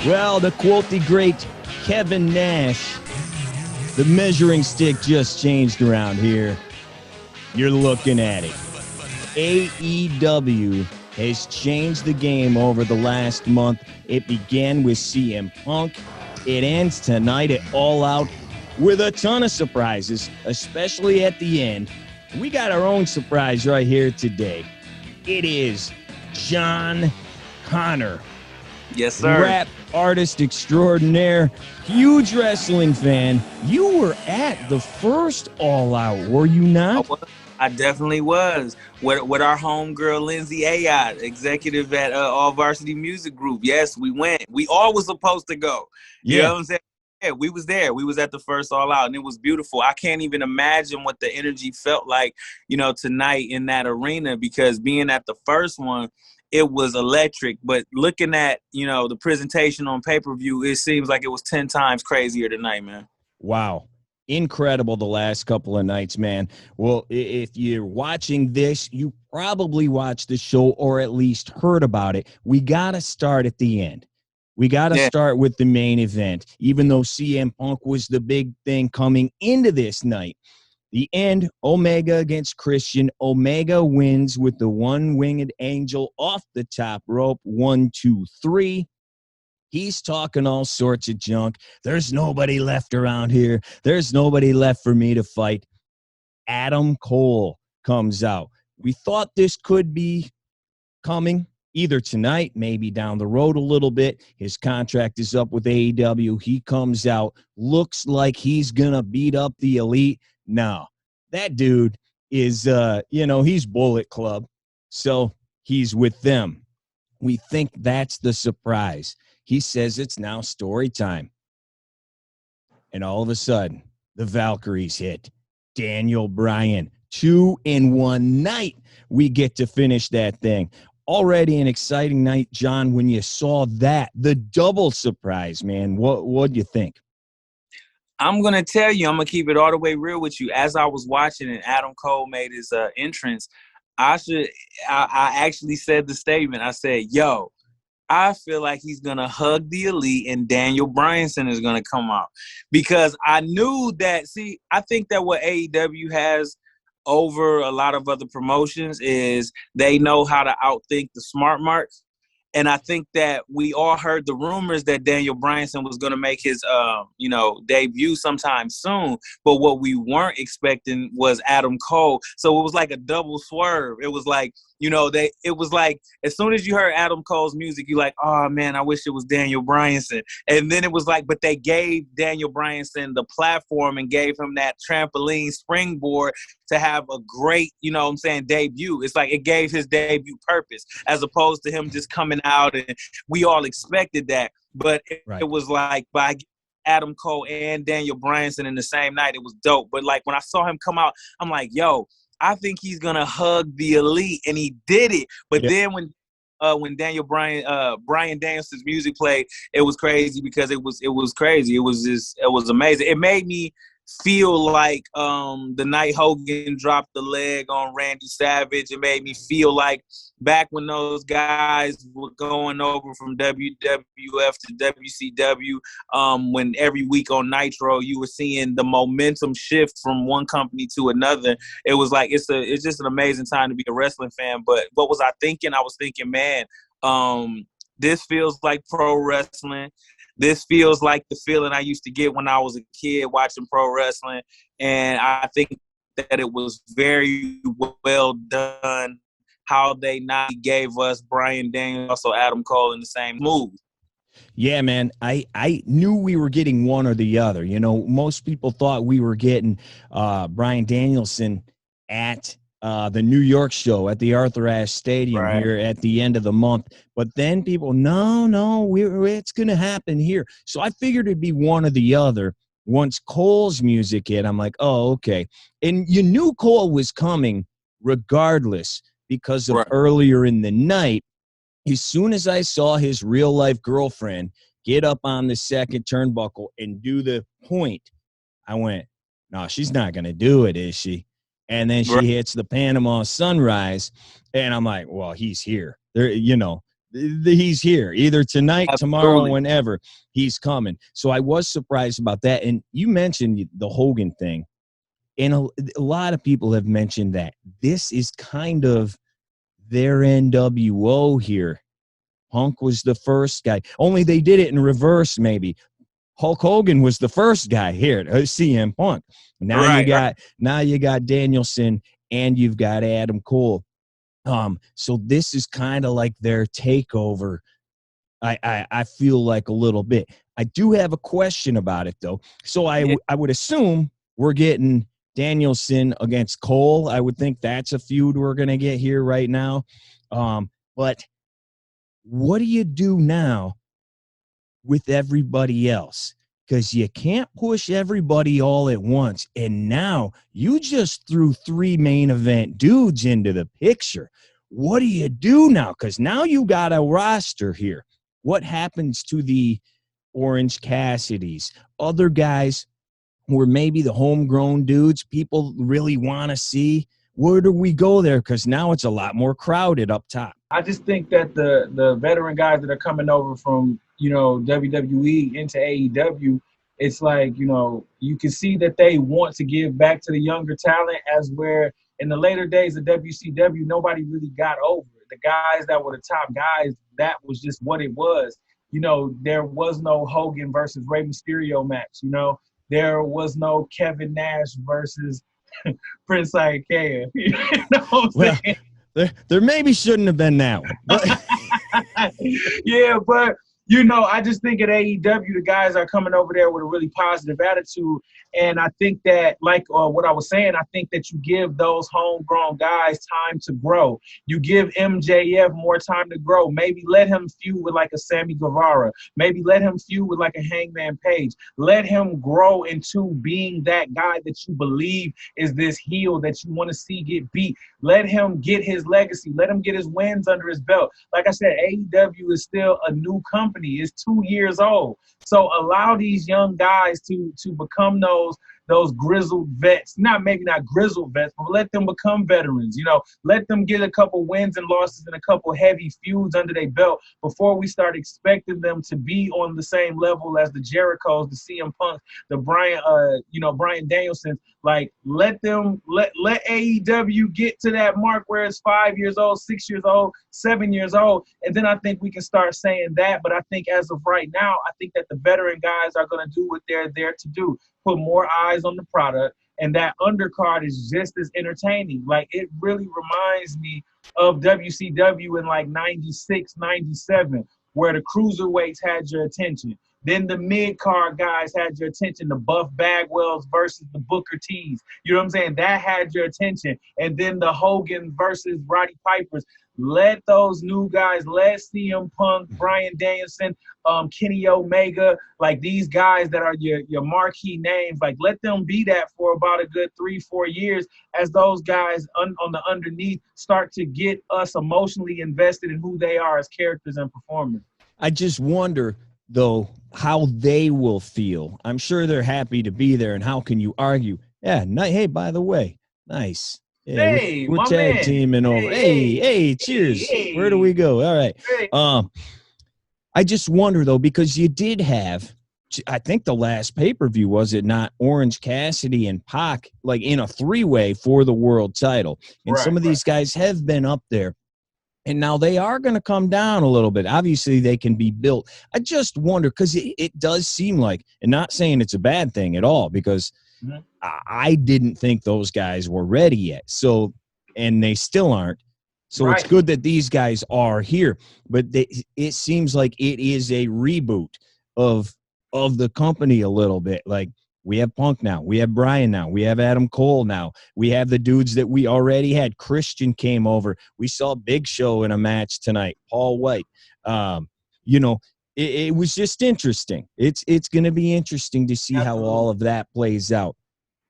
Well, to quote the great Kevin Nash, the measuring stick just changed around here. You're looking at it. AEW has changed the game over the last month. It began with CM Punk. It ends tonight at All Out with a ton of surprises, especially at the end. We got our own surprise right here today. It is John Connor. Yes, sir. Rap artist extraordinaire, huge wrestling fan. You were at the first All Out, were you not? I definitely was. With our homegirl, Lindsay Ayotte, executive at All Varsity Music Group. Yes, we went. We all was supposed to go. You know what I'm saying? Yeah, we was there. We was at the first All Out, and it was beautiful. I can't even imagine what the energy felt like, tonight in that arena, because being at the first one, it was electric. But looking at, the presentation on pay-per-view, it seems like it was 10 times crazier tonight, man. Wow. Incredible the last couple of nights, man. Well, if you're watching this, you probably watched the show or at least heard about it. We got to start at the end. We got to start with the main event, even though CM Punk was the big thing coming into this night. The end, Omega against Christian. Omega wins with the one-winged angel off the top rope. 1, 2, 3. He's talking all sorts of junk. There's nobody left around here. There's nobody left for me to fight. Adam Cole comes out. We thought this could be coming either tonight, maybe down the road a little bit. His contract is up with AEW. He comes out, looks like he's going to beat up the Elite. No, that dude is, he's Bullet Club, so he's with them. We think that's the surprise. He says it's now story time. And all of a sudden, the Valkyries hit. Daniel Bryan, 2 in 1 night. We get to finish that thing. Already an exciting night, John, when you saw that. The double surprise, man. What'd you think? I'm going to tell you, I'm going to keep it all the way real with you. As I was watching and Adam Cole made his entrance, I actually said the statement. I said, yo, I feel like he's going to hug the Elite and Daniel Bryanson is going to come out. Because I knew that, I think that what AEW has over a lot of other promotions is they know how to outthink the smart marks. And I think that we all heard the rumors that Daniel Bryanson was going to make his, debut sometime soon. But what we weren't expecting was Adam Cole. So it was like a double swerve. It was like, it was like as soon as you heard Adam Cole's music, you're like, oh, man, I wish it was Daniel Bryanson. And then it was like, but they gave Daniel Bryanson the platform and gave him that trampoline springboard to have a great, debut. It's like it gave his debut purpose as opposed to him just coming out, and we all expected that. But it was like by Adam Cole and Daniel Bryanson in the same night, it was dope. But like when I saw him come out, I'm like, yo, I think he's gonna hug the Elite, and he did it. But then when Bryan Danielson's music played, it was crazy because it was crazy. It was amazing. It made me feel like the night Hogan dropped the leg on Randy Savage. It made me feel like back when those guys were going over from WWF to WCW, when every week on Nitro you were seeing the momentum shift from one company to another. It was like it's just an amazing time to be a wrestling fan. But what was I thinking? I was thinking, man, this feels like pro wrestling. This feels like the feeling I used to get when I was a kid watching pro wrestling. And I think that it was very well done how they not gave us Bryan Danielson, also Adam Cole in the same move. Yeah, man, I knew we were getting one or the other. Most people thought we were getting Bryan Danielson at the New York show at the Arthur Ashe Stadium here at the end of the month. But then people, no, it's going to happen here. So I figured it'd be one or the other. Once Cole's music hit, I'm like, oh, okay. And you knew Cole was coming regardless because of earlier in the night. As soon as I saw his real-life girlfriend get up on the second turnbuckle and do the point, I went, no, she's not going to do it, is she? And then she hits the Panama Sunrise, and I'm like, well, he's here. There, he's here either tonight, tomorrow, Absolutely. whenever he's coming. So I was surprised about that. And you mentioned the Hogan thing. And a lot of people have mentioned that this is kind of their NWO here. Punk was the first guy, only they did it in reverse. Maybe Hulk Hogan was the first guy here to CM Punk. Now you got Danielson and you've got Adam Cole. So this is kind of like their takeover. I feel like a little bit. I do have a question about it though. So I would assume we're getting Danielson against Cole. I would think that's a feud we're gonna get here right now. But what do you do now with everybody else? Because you can't push everybody all at once. And now you just threw 3 main event dudes into the picture. What do you do now? Because now you got a roster here. What happens to the Orange Cassidys? Other guys who are maybe the homegrown dudes people really want to see? Where do we go there? Because now it's a lot more crowded up top. I just think that the veteran guys that are coming over from, WWE into AEW, it's like, you can see that they want to give back to the younger talent, as where in the later days of WCW, nobody really got over it. The guys that were the top guys, that was just what it was. There was no Hogan versus Rey Mysterio match. There was no Kevin Nash versus Prince Iaukea. You know what I'm saying? There maybe shouldn't have been that one. But yeah, but I just think at AEW, the guys are coming over there with a really positive attitude. And I think that, like what I was saying, I think that you give those homegrown guys time to grow. You give MJF more time to grow. Maybe let him feud with like a Sammy Guevara. Maybe let him feud with like a Hangman Page. Let him grow into being that guy that you believe is this heel that you want to see get beat. Let him get his legacy. Let him get his wins under his belt. Like I said, AEW is still a new company. It's 2 years old. So allow these young guys to become those grizzled vets. Maybe not grizzled vets, but let them become veterans. Let them get a couple wins and losses and a couple heavy feuds under their belt before we start expecting them to be on the same level as the Jerichos, the CM Punks, the Bryan Danielson. Like, let AEW get to that mark where it's 5 years old, 6 years old, 7 years old, and then I think we can start saying that. But I think as of right now, I think that the veteran guys are going to do what they're there to do, put more eyes on the product, and that undercard is just as entertaining. Like, it really reminds me of WCW in like 96, 97, where the cruiserweights had your attention. Then the mid-card guys had your attention, the Buff Bagwells versus the Booker T's. You know what I'm saying? That had your attention. And then the Hogan versus Roddy Pipers. Let those new guys, let CM Punk, Bryan Danielson, Kenny Omega, like these guys that are your marquee names, like let them be that for about a good 3-4 years as those guys on the underneath start to get us emotionally invested in who they are as characters and performers. I just wonder, though, how they will feel. I'm sure they're happy to be there, and how can you argue? Yeah, hey, by the way, nice. Yeah, hey, we're tag man. teaming over. Hey, cheers. Hey. Where do we go? All right. Hey. I just wonder, though, because you did have, I think the last pay-per-view, was it not, Orange Cassidy and Pac, like in a 3-way for the world title. And some of these guys have been up there. And now they are going to come down a little bit. Obviously, they can be built. I just wonder, because it does seem like, and not saying it's a bad thing at all, because I didn't think those guys were ready yet. So, and they still aren't. So it's good that these guys are here. But it seems like it is a reboot of the company a little bit. Like, we have Punk now. We have Bryan now. We have Adam Cole now. We have the dudes that we already had. Christian came over. We saw Big Show in a match tonight. Paul White. It was just interesting. It's going to be interesting to see how all of that plays out.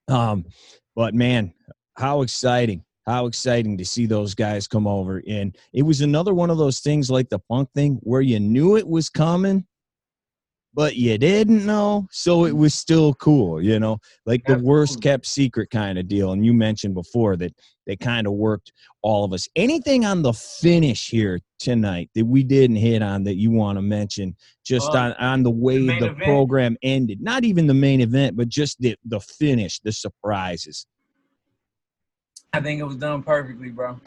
But, man, how exciting. How exciting to see those guys come over. And it was another one of those things like the Punk thing where you knew it was coming, but you didn't know, so it was still cool, you know, like the worst kept secret kind of deal. And you mentioned before that they kind of worked all of us. Anything on the finish here tonight that we didn't hit on that you want to mention, just on the way the program ended? Not even the main event, but just the finish, the surprises. I think it was done perfectly, bro.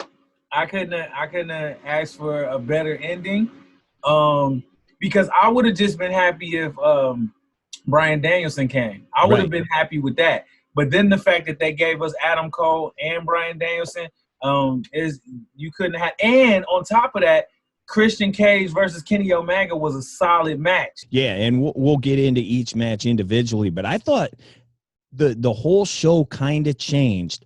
I couldn't ask for a better ending. Because I would have just been happy if Bryan Danielson came. I would have been happy with that. But then the fact that they gave us Adam Cole and Bryan Danielson is you couldn't have. And on top of that, Christian Cage versus Kenny Omega was a solid match. Yeah, and we'll get into each match individually. But I thought the whole show kind of changed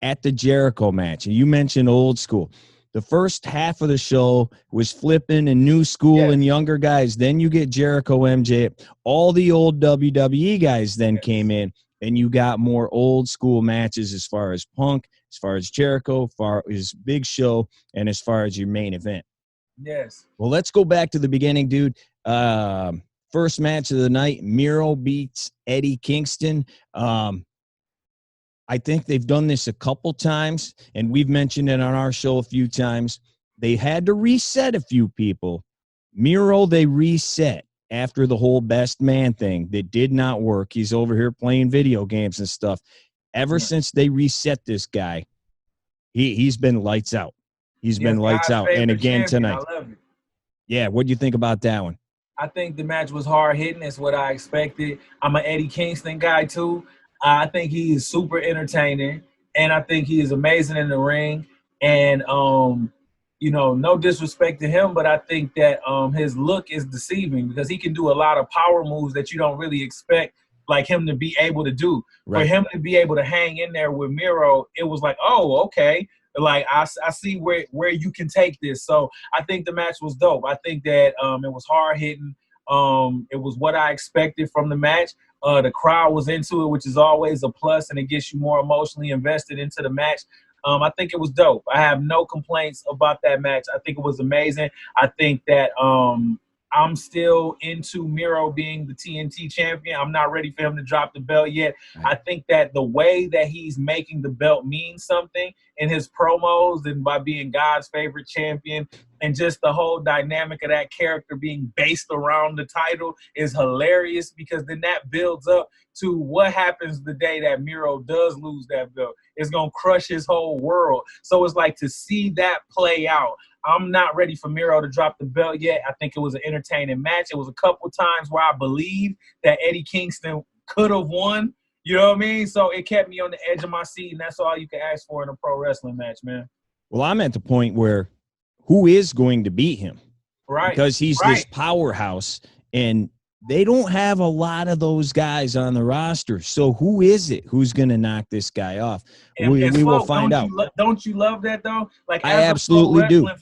at the Jericho match. And you mentioned old school. The first half of the show was flipping and new school and younger guys. Then you get Jericho, MJ. All the old WWE guys then came in, and you got more old school matches as far as Punk, as far as Jericho, as far as Big Show, and as far as your main event. Yes. Well, let's go back to the beginning, dude. First match of the night, Miro beats Eddie Kingston. I think they've done this a couple times, and we've mentioned it on our show a few times. They had to reset a few people. Miro, they reset after the whole best man thing that did not work. He's over here playing video games and stuff. Ever since they reset this guy, he's been lights out. He's been lights out. And again tonight. I love it. Yeah, what do you think about that one? I think the match was hard hitting. It's what I expected. I'm an Eddie Kingston guy too. I think he is super entertaining, and I think he is amazing in the ring. And, you know, no disrespect to him, but I think that his look is deceiving because he can do a lot of power moves that you don't really expect like him to be able to do. Right. For him to be able to hang in there with Miro, it was like, oh, okay. Like, I see where you can take this. So I think the match was dope. I think that it was hard hitting. It was what I expected from the match. The crowd was into it, which is always a plus, and it gets you more emotionally invested into the match. I think it was dope. I have no complaints about that match. I think it was amazing. I think that I'm still into Miro being the TNT champion. I'm not ready for him to drop the belt yet. I think that the way that he's making the belt mean something in his promos and by being God's favorite champion and just the whole dynamic of that character being based around the title is hilarious because then that builds up to what happens the day that Miro does lose that belt. It's going to crush his whole world. So it's like to see that play out. I'm not ready for Miro to drop the belt yet. I think it was an entertaining match. It was a couple times where I believed that Eddie Kingston could have won. You know what I mean? So it kept me on the edge of my seat, and that's all you can ask for in a pro wrestling match, man. Well, I'm at the point where who is going to beat him? Right. Because he's this powerhouse, and they don't have a lot of those guys on the roster. So who is it who's going to knock this guy off? We will find out. Don't you love that, though? Like, I absolutely do. Fan,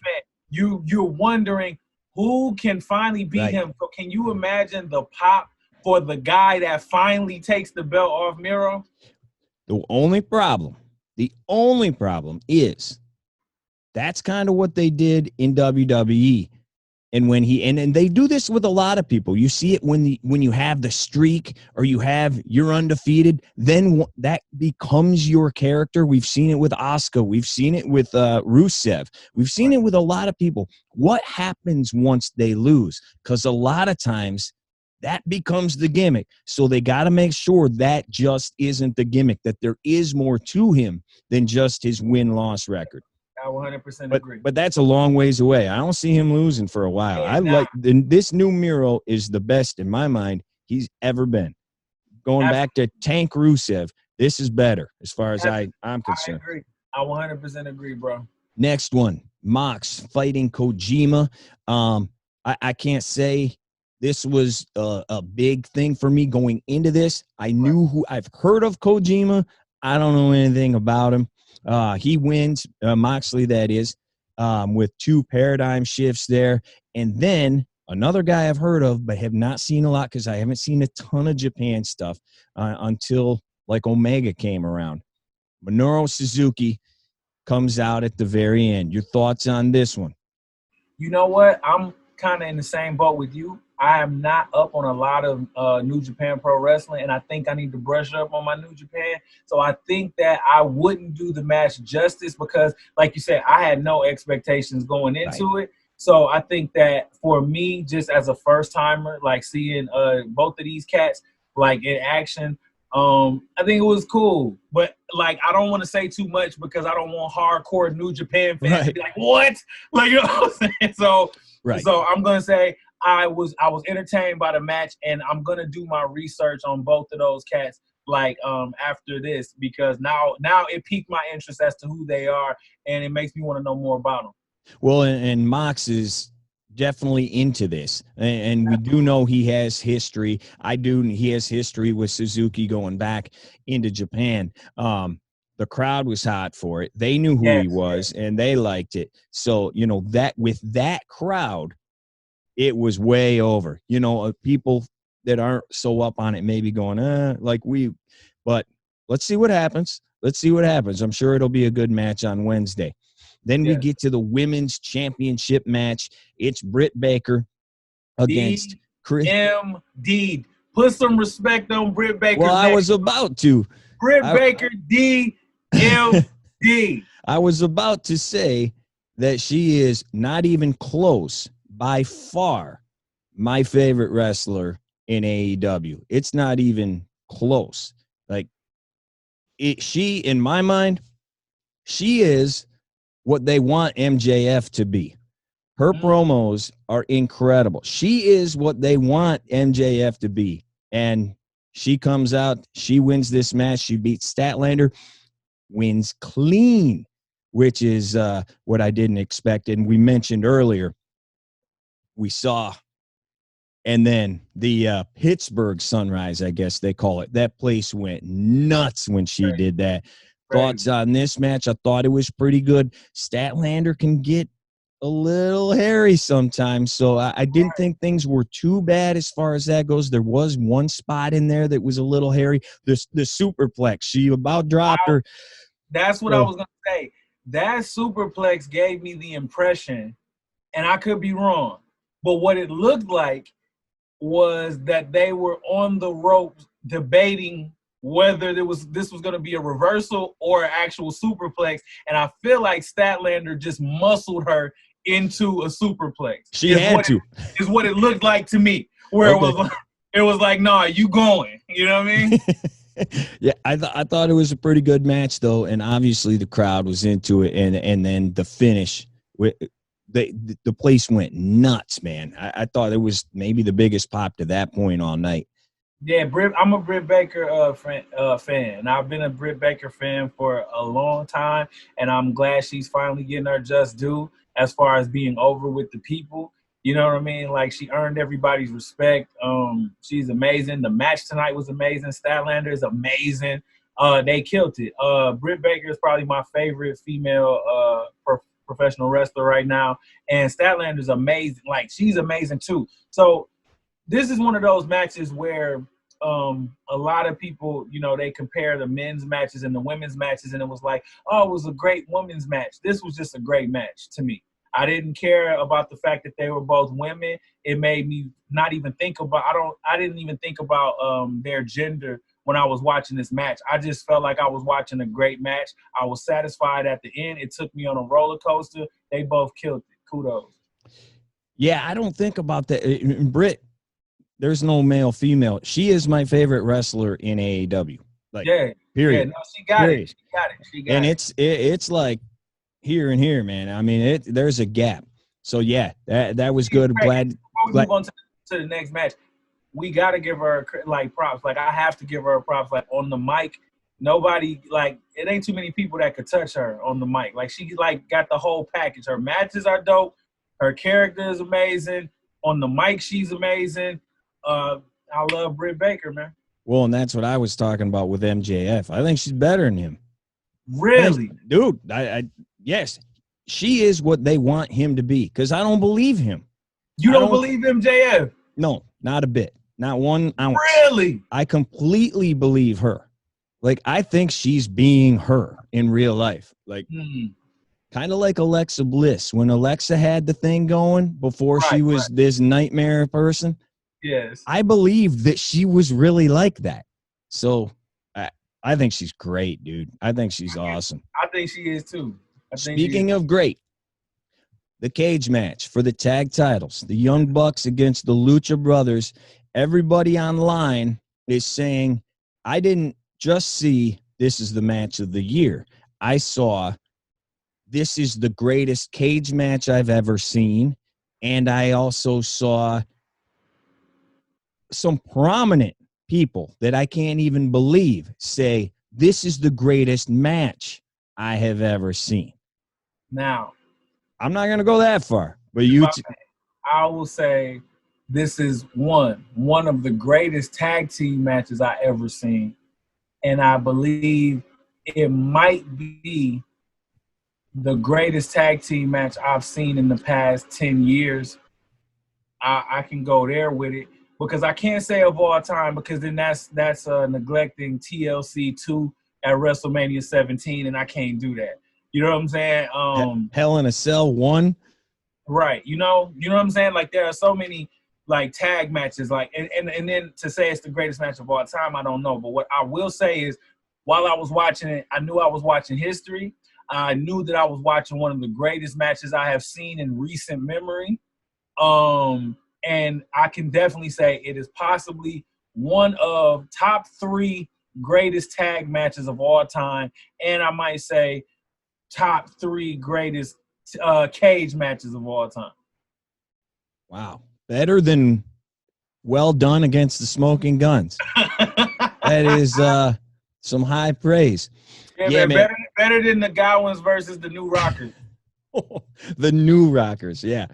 you're wondering who can finally beat him. So can you imagine the pop for the guy that finally takes the belt off Miro? The only problem is that's kind of what they did in WWE. And when and they do this with a lot of people. You see it when you have the streak or you're undefeated, then that becomes your character. We've seen it with Asuka. We've seen it with Rusev. We've seen it with a lot of people. What happens once they lose? Because a lot of times that becomes the gimmick. So they got to make sure that just isn't the gimmick, that there is more to him than just his win-loss record. I 100% agree. But that's a long ways away. I don't see him losing for a while. This new Miro is the best in my mind he's ever been. Going back to Tank Rusev, this is better as far as I'm concerned. I agree. I 100% agree, bro. Next one, Mox Fighting Kojima. I can't say this was a big thing for me going into this. I knew I've heard of Kojima. I don't know anything about him. He wins, Moxley, that is, with 2 paradigm shifts there. And then another guy I've heard of but have not seen a lot because I haven't seen a ton of Japan stuff until like Omega came around. Minoru Suzuki comes out at the very end. Your thoughts on this one? You know what? I'm kind of in the same boat with you. I am not up on a lot of New Japan Pro Wrestling, and I think I need to brush up on my New Japan. So I think that I wouldn't do the match justice because, like you said, I had no expectations going into it. So I think that for me, just as a first timer, like seeing both of these cats like in action, I think it was cool. But like, I don't want to say too much because I don't want hardcore New Japan fans to be like, "What?" Like, you know what I'm saying? So I'm gonna say I was entertained by the match, and I'm gonna do my research on both of those cats like after this because now it piqued my interest as to who they are, and it makes me want to know more about them. Well, and Mox is definitely into this, and we do know he has history. He has history with Suzuki going back into Japan. The crowd was hot for it. They knew who he was, and they liked it. So, you know, that with that crowd, it was way over. You know, people that aren't so up on it maybe going, but let's see what happens. I'm sure it'll be a good match on Wednesday. Then we get to the women's championship match. It's Britt Baker against Chris. DMD. Put some respect on Britt Baker. Well, I was about to. Britt Baker, DMD. I was about to say that she is not even close, by far, my favorite wrestler in AEW. It's not even close. Like, she, in my mind, she is what they want MJF to be. Her promos are incredible. She is what they want MJF to be. And she comes out, she wins this match. She beats Statlander, wins clean, which is what I didn't expect. And we mentioned earlier, we saw, and then the Pittsburgh Sunrise, I guess they call it. That place went nuts when she did that. Thoughts on this match? I thought it was pretty good. Statlander can get a little hairy sometimes, so I didn't think things were too bad as far as that goes. There was one spot in there that was a little hairy. The superplex. She about dropped her. That's what I was going to say. That superplex gave me the impression, and I could be wrong, but what it looked like was that they were on the ropes debating whether this was going to be a reversal or an actual superplex. And I feel like Statlander just muscled her into a superplex. She had to. Is what it looked like to me. Where it was like, nah, you going. You know what I mean? Yeah, I thought it was a pretty good match, though. And obviously the crowd was into it. And then the finish, the place went nuts, man. I thought it was maybe the biggest pop to that point all night. Yeah, I'm a Britt Baker fan, and I've been a Britt Baker fan for a long time, and I'm glad she's finally getting her just due as far as being over with the people. You know what I mean? Like, she earned everybody's respect. She's amazing. The match tonight was amazing. Statlander is amazing. They killed it. Britt Baker is probably my favorite female professional wrestler right now, and Statlander is amazing. Like, she's amazing too. So this is one of those matches where a lot of people, you know, they compare the men's matches and the women's matches, and it was like, oh, it was a great women's match. This was just a great match to me. I didn't care about the fact that they were both women. It made me not even think about, I didn't even think about their gender when I was watching this match. I just felt like I was watching a great match. I was satisfied at the end. It took me on a roller coaster. They both killed it. Kudos. Yeah, I don't think about that. Britt, there's no male, female. She is my favorite wrestler in AEW. Like, period. Yeah, no, she got it. And it's like here and here, man. I mean, there's a gap. So yeah, that was good. Glad. Before we move on to the next match, we got to give her like props. Like, I have to give her props. Like, on the mic, nobody, like, it ain't too many people that could touch her on the mic. Like, she like got the whole package. Her matches are dope. Her character is amazing. On the mic, she's amazing. I love Britt Baker, man. Well, and that's what I was talking about with MJF. I think she's better than him. Really? Dude, yes, she is what they want him to be, because I don't believe him. You don't believe MJF? No, not a bit. Not 1 ounce. Really? I completely believe her. Like, I think she's being her in real life. Like, kind of like Alexa Bliss. When Alexa had the thing going before she was this nightmare person, Yes. I believe that she was really like that. So I think she's great, dude. I think she's awesome. I think she is too. Speaking of great, the cage match for the tag titles, the Young Bucks against the Lucha Brothers. Everybody online is saying, I didn't just see this is the match of the year. I saw this is the greatest cage match I've ever seen. And I also saw some prominent people that I can't even believe say, this is the greatest match I have ever seen. Now, I'm not going to go that far, but I will say this is one of the greatest tag team matches I ever seen. And I believe it might be the greatest tag team match I've seen in the past 10 years. I can go there with it because I can't say of all time because then that's neglecting TLC 2 at WrestleMania 17, and I can't do that. You know what I'm saying? Hell in a Cell 1. Right. You know what I'm saying? Like there are so many like tag matches, like and then to say it's the greatest match of all time, I don't know. But what I will say is while I was watching it, I knew I was watching history. I knew that I was watching one of the greatest matches I have seen in recent memory. And I can definitely say it is possibly one of top 3 greatest tag matches of all time. And I might say top 3 greatest cage matches of all time. Wow. Better than Well Done against the Smoking Guns. That is some high praise. Yeah, man. Better than the Godwins versus the New Rockers. The New Rockers, yeah.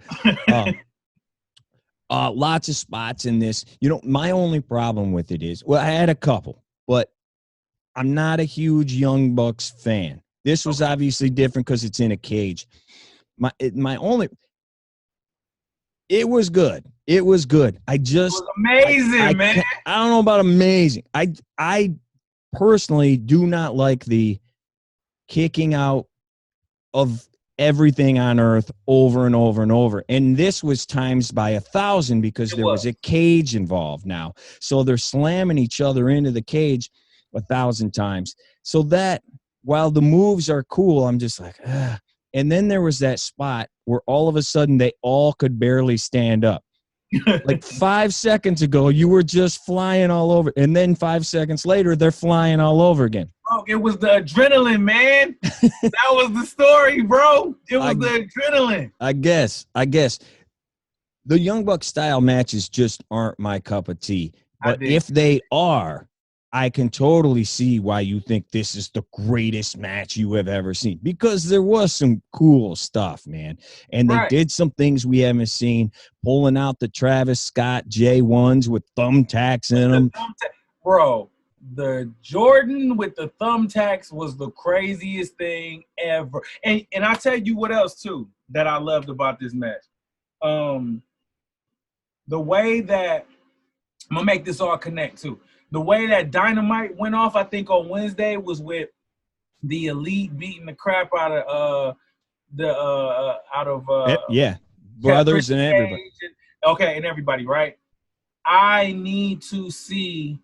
Lots of spots in this. You know, my only problem with it is, well, I had a couple, but I'm not a huge Young Bucks fan. This was obviously different because it's in a cage. It was good. It was good. It was amazing, man. I don't know about amazing. I personally do not like the kicking out of everything on earth over and over and over. And this was times by 1,000 because there was a cage involved now. So they're slamming each other into the cage 1,000 times. So that while the moves are cool, I'm just like, ugh. And then there was that spot where all of a sudden they all could barely stand up. Like 5 seconds ago, you were just flying all over. And then 5 seconds later, they're flying all over again. Bro, it was the adrenaline, man. That was the story, bro. It was the adrenaline. I guess. The Young Bucks style matches just aren't my cup of tea. But if they are, I can totally see why you think this is the greatest match you have ever seen. Because there was some cool stuff, man. And they did some things we haven't seen, pulling out the Travis Scott J1s with thumbtacks in them. Bro, the Jordan with the thumbtacks was the craziest thing ever. And I'll tell you what else, too, that I loved about this match. The way that – I'm going to make this all connect, too. The way that Dynamite went off, I think, on Wednesday was with the Elite beating the crap out of brothers and everybody. And everybody, right? I need to see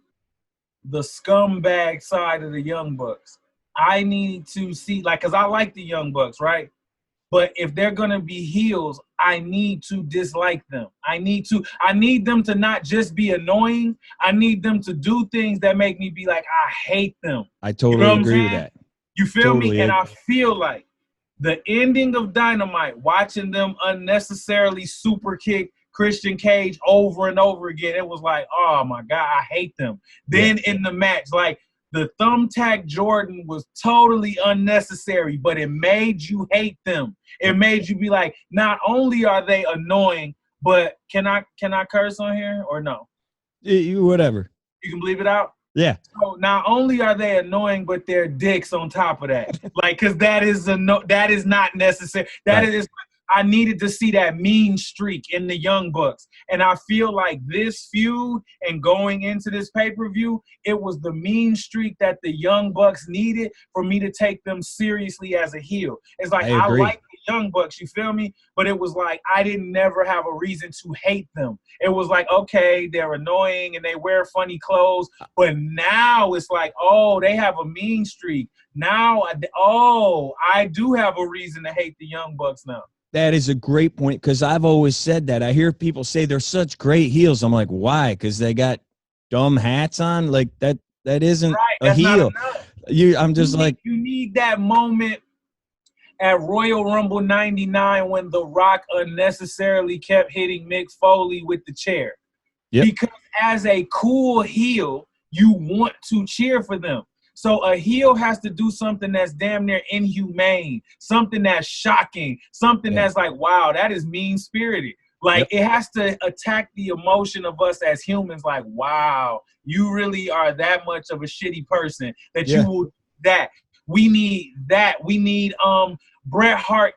the scumbag side of the Young Bucks. I need to see, like, because I like the Young Bucks, right? But if they're going to be heels, I need to dislike them. I need them to not just be annoying. I need them to do things that make me be like, I hate them. I totally agree with that. You feel me? And I feel like the ending of Dynamite, watching them unnecessarily super kick Christian Cage over and over again, it was like, oh, my God, I hate them. Then in the match, like, the thumbtack Jordan was totally unnecessary, but it made you hate them. It made you be like, not only are they annoying, but can I curse on here or no? Whatever. You can bleep it out? Yeah. So not only are they annoying, but they're dicks on top of that. Like, because that is not necessary. That is. I needed to see that mean streak in the Young Bucks. And I feel like this feud and going into this pay-per-view, it was the mean streak that the Young Bucks needed for me to take them seriously as a heel. It's like I like the Young Bucks, you feel me? But it was like I didn't never have a reason to hate them. It was like, okay, they're annoying and they wear funny clothes, but now it's like, oh, they have a mean streak. Now, I do have a reason to hate the Young Bucks now. That is a great point, because I've always said that. I hear people say they're such great heels. I'm like, why? Because they got dumb hats on? Like that isn't Right, a that's not heel. enough. You need that moment at Royal Rumble 99 when The Rock unnecessarily kept hitting Mick Foley with the chair. Yep. Because as a cool heel, you want to cheer for them. So a heel has to do something that's damn near inhumane, something that's shocking, something that's like, wow, that is mean-spirited. Like, it has to attack the emotion of us as humans, like, wow, you really are that much of a shitty person that you will that. We need that. We need Bret Hart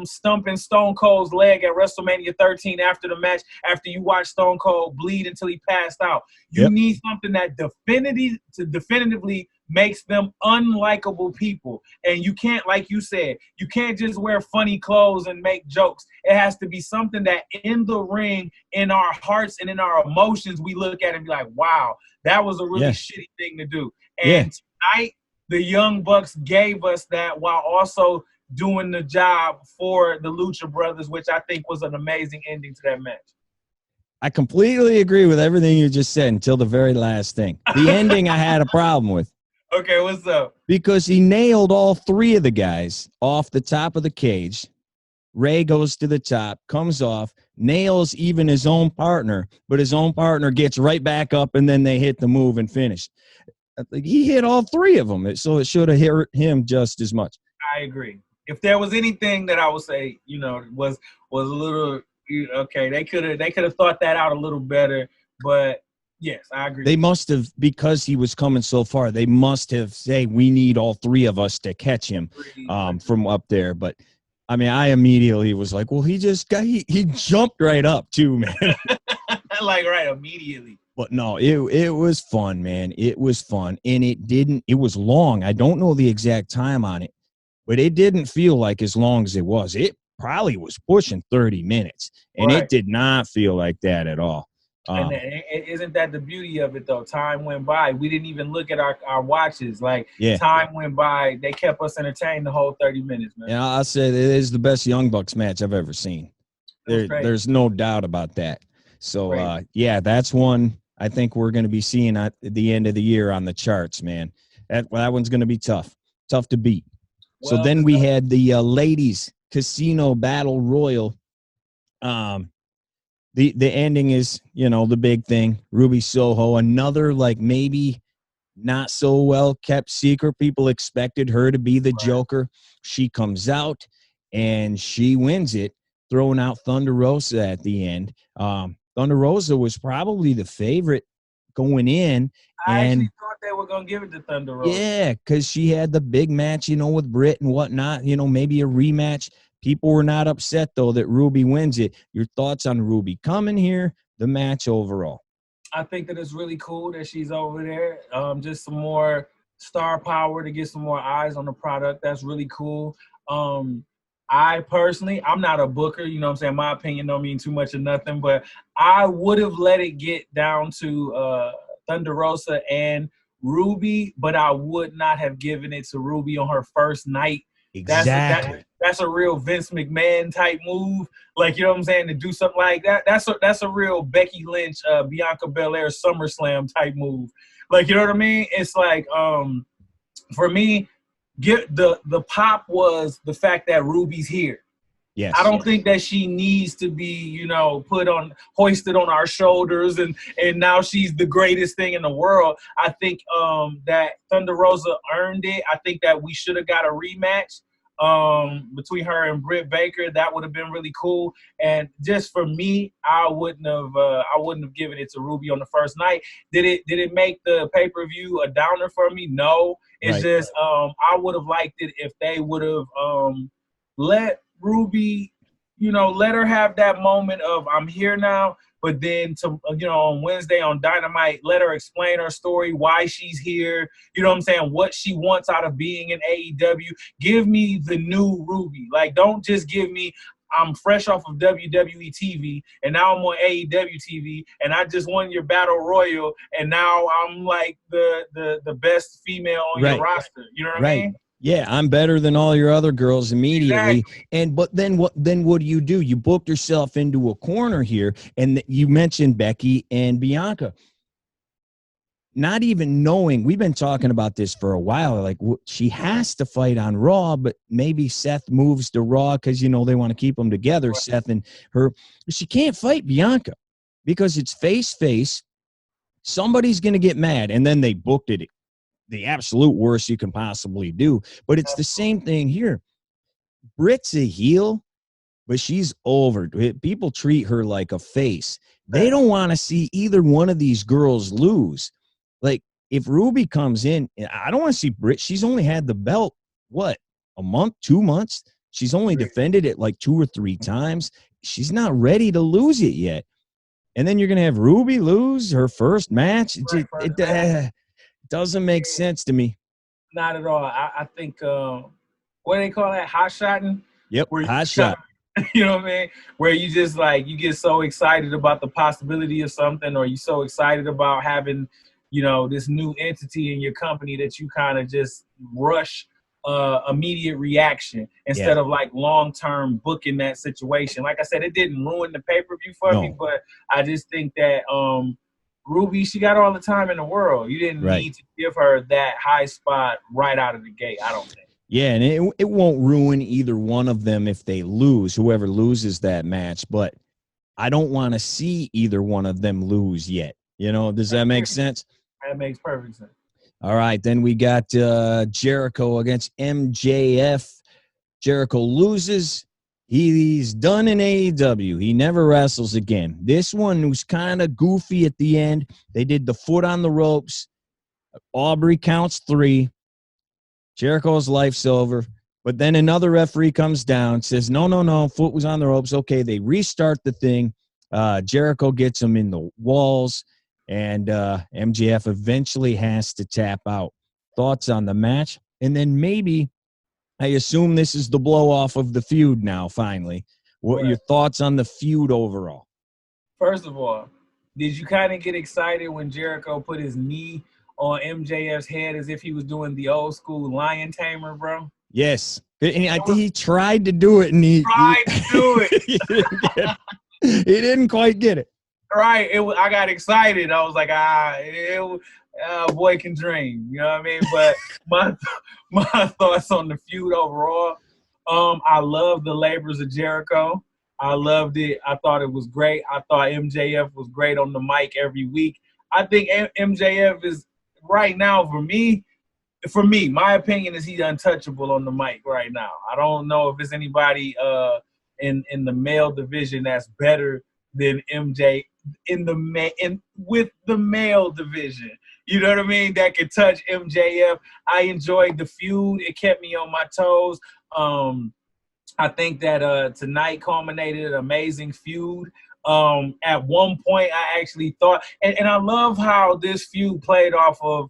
stumping Stone Cold's leg at WrestleMania 13 after the match, after you watch Stone Cold bleed until he passed out. You need something that definitively makes them unlikable people. And you can't, like you said, you can't just wear funny clothes and make jokes. It has to be something that in the ring, in our hearts and in our emotions, we look at and be like, wow, that was a really shitty thing to do. And tonight, the Young Bucks gave us that while also doing the job for the Lucha Brothers, which I think was an amazing ending to that match. I completely agree with everything you just said until the very last thing. The ending I had a problem with. Okay, what's up? Because he nailed all three of the guys off the top of the cage. Ray goes to the top, comes off, nails even his own partner, but his own partner gets right back up, and then they hit the move and finish. He hit all three of them, so it should have hit him just as much. I agree. If there was anything that I would say, was a little okay, they could have thought that out a little better, but yes, I agree. They must have, because he was coming so far, they must have said, we need all three of us to catch him from up there. But I mean, I immediately was like, well, he jumped right up too, man. Like right immediately. But no, it was fun, man. It was fun. And it was long. I don't know the exact time on it, but it didn't feel like as long as it was. It probably was pushing 30 minutes, and it did not feel like that at all. And isn't that the beauty of it, though? Time went by. We didn't even look at our watches. Like, time went by. They kept us entertained the whole 30 minutes, man. Yeah, I'll say it is the best Young Bucks match I've ever seen. There's no doubt about that. So, that's one I think we're going to be seeing at the end of the year on the charts, man. That one's going to be tough to beat. Well, so then we had the ladies casino battle royal. The ending is, the big thing. Ruby Soho, another like maybe not so well kept secret. People expected her to be the Joker. She comes out and she wins it, throwing out Thunder Rosa at the end. Thunder Rosa was probably the favorite going in. I actually thought they were going to give it to Thunder Rosa. Yeah, because she had the big match, with Britt and whatnot, maybe a rematch. People were not upset, though, that Ruby wins it. Your thoughts on Ruby coming here, the match overall? I think that it's really cool that she's over there. Just some more star power to get some more eyes on the product. That's really cool. I personally, I'm not a booker. You know what I'm saying? My opinion don't mean too much of nothing. But I would have let it get down to Thunder Rosa and Ruby, but I would not have given it to Ruby on her first night. Exactly. That's a real Vince McMahon type move. Like, you know what I'm saying? To do something like that. That's a real Becky Lynch, Bianca Belair SummerSlam type move. Like, you know what I mean? It's like, for me, the pop was the fact that Ruby's here. Yes. I don't think that she needs to be, hoisted on our shoulders and now she's the greatest thing in the world. I think that Thunder Rosa earned it. I think that we should have got a rematch between her and Britt Baker. That would have been really cool. And just for me, I wouldn't have given it to Ruby on the first night. Did it make the pay-per-view a downer for me? No. It's just I would have liked it if they would have let Ruby, let her have that moment of I'm here now, but then on Wednesday on Dynamite, let her explain her story, why she's here, you know what I'm saying, what she wants out of being in AEW. Give me the new Ruby. Like, don't just give me, I'm fresh off of WWE TV, and now I'm on AEW TV, and I just won your Battle Royal, and now I'm like the best female on your roster. You know what I mean? Yeah, I'm better than all your other girls immediately. Exactly. But then what do? You booked yourself into a corner here, and you mentioned Becky and Bianca. Not even knowing, we've been talking about this for a while. Like, she has to fight on Raw, but maybe Seth moves to Raw because, they want to keep them together, right. Seth and her. She can't fight Bianca because it's face. Somebody's going to get mad. And then they booked it the absolute worst you can possibly do. But it's the same thing here. Britt's a heel, but she's over. People treat her like a face. They don't want to see either one of these girls lose. Like, if Ruby comes in, I don't want to see Britt. She's only had the belt, what, a month, 2 months? She's only defended it like 2 or 3 times. She's not ready to lose it yet. And then you're going to have Ruby lose her first match. It doesn't make sense to me. Not at all. I think, what do they call that? Hot shotting? Yep, hot shot. You know what I mean? Where you just like, you get so excited about the possibility of something, or you're so excited about having, this new entity in your company that you kind of just rush immediate reaction instead of like long-term booking that situation. Like I said, it didn't ruin the pay-per-view for me, but I just think that Ruby, she got all the time in the world. You didn't need to give her that high spot right out of the gate, I don't think. Yeah, and it won't ruin either one of them if they lose, whoever loses that match. But I don't want to see either one of them lose yet. Does that make sense? That makes perfect sense. All right, then we got Jericho against MJF. Jericho loses. He's done in AEW. He never wrestles again. This one was kind of goofy at the end. They did the foot on the ropes. Aubrey counts 3. Jericho's life's over. But then another referee comes down, says, no, foot was on the ropes. Okay, they restart the thing. Jericho gets him in the walls, and MJF eventually has to tap out. Thoughts on the match? And then maybe, I assume this is the blow-off of the feud now, finally. What are your thoughts on the feud overall? First of all, did you kind of get excited when Jericho put his knee on MJF's head as if he was doing the old school lion tamer, bro? Yes. And I think he tried to do it, and he tried to do it. He didn't quite get it. Right. I got excited. I was like, boy can dream. You know what I mean? But my thoughts on the feud overall, I love the labors of Jericho. I loved it. I thought it was great. I thought MJF was great on the mic every week. I think MJF is right now, for me, my opinion is he's untouchable on the mic right now. I don't know if there's anybody in the male division that's better than MJ with the male division. You know what I mean? That could touch MJF. I enjoyed the feud. It kept me on my toes. I think that tonight culminated an amazing feud. At one point, I actually thought, and I love how this feud played off of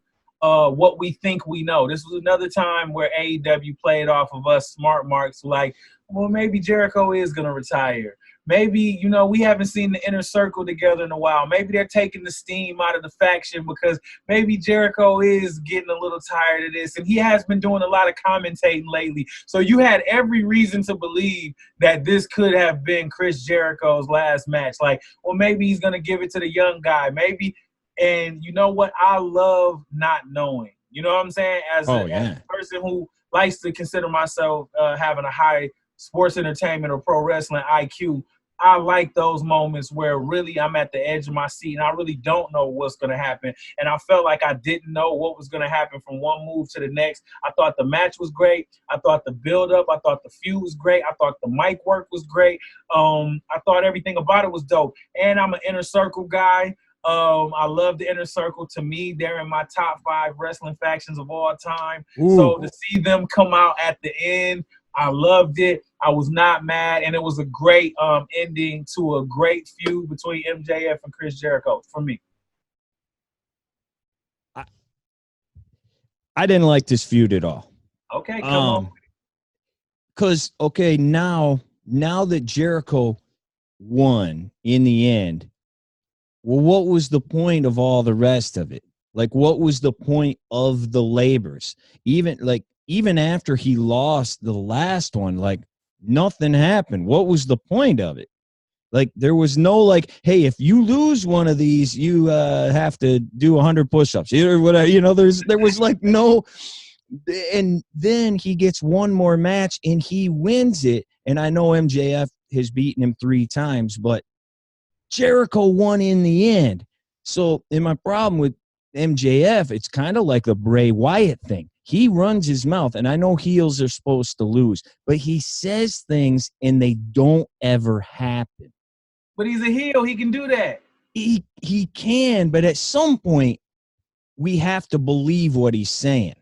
what we think we know. This was another time where AEW played off of us smart marks, like, well, maybe Jericho is going to retire. Maybe, we haven't seen the Inner Circle together in a while. Maybe they're taking the steam out of the faction because maybe Jericho is getting a little tired of this. And he has been doing a lot of commentating lately. So you had every reason to believe that this could have been Chris Jericho's last match. Like, well, maybe he's going to give it to the young guy. Maybe. And you know what? I love not knowing. You know what I'm saying? As a person who likes to consider myself having a high sports entertainment or pro wrestling IQ, I like those moments where really I'm at the edge of my seat and I really don't know what's going to happen. And I felt like I didn't know what was going to happen from one move to the next. I thought the match was great. I thought the build-up, I thought the feud was great. I thought the mic work was great. I thought everything about it was dope. And I'm an Inner Circle guy. I love the Inner Circle. To me, they're in my top 5 wrestling factions of all time. Ooh. So to see them come out at the end I loved it. I was not mad, and it was a great ending to a great feud between MJF and Chris Jericho for me. I didn't like this feud at all. Okay, come on. Because, okay, now that Jericho won in the end, well, what was the point of all the rest of it? Like, what was the point of the labors? Even after he lost the last one, like, nothing happened. What was the point of it? Like, there was no, like, hey, if you lose one of these, you have to do 100 push-ups or whatever. You know, there was like no. And then he gets one more match and he wins it. And I know MJF has beaten him 3 times, but Jericho won in the end. So, in my problem with MJF, it's kind of like the Bray Wyatt thing. He runs his mouth, and I know heels are supposed to lose, but he says things and they don't ever happen. But he's a heel. He can do that. He can, but at some point, we have to believe what he's saying.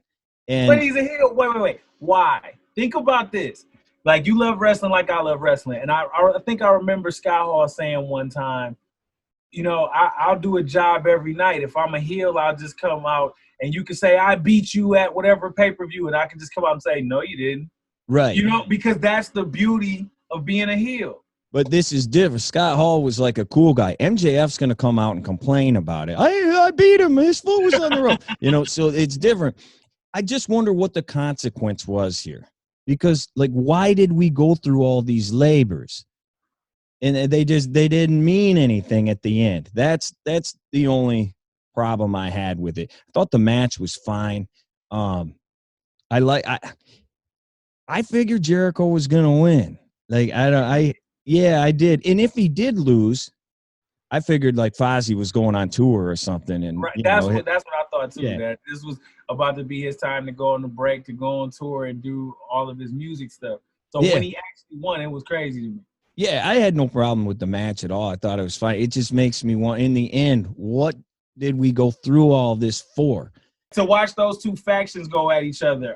But he's a heel. Wait. Why? Think about this. Like, you love wrestling like I love wrestling. And I think I remember Sky Hall saying one time, you know, I'll do a job every night. If I'm a heel, I'll just come out and you can say, I beat you at whatever pay-per-view. And I can just come out and say, no, you didn't. Right. You know, because that's the beauty of being a heel. But this is different. Scott Hall was like a cool guy. MJF's going to come out and complain about it. I beat him. His foot was on the rope. You know, so it's different. I just wonder what the consequence was here. Because, like, why did we go through all these labors? And they didn't mean anything at the end. That's the only problem I had with it. I thought the match was fine. I figured Jericho was gonna win. Like, I did. And if he did lose, I figured like Fozzy was going on tour or something. And right. That's what I thought too. Yeah. That this was about to be his time to go on the break, to go on tour and do all of his music stuff. So when he actually won, it was crazy to me. Yeah, I had no problem with the match at all. I thought it was fine. It just makes me want, in the end, what did we go through all this for? To watch those two factions go at each other.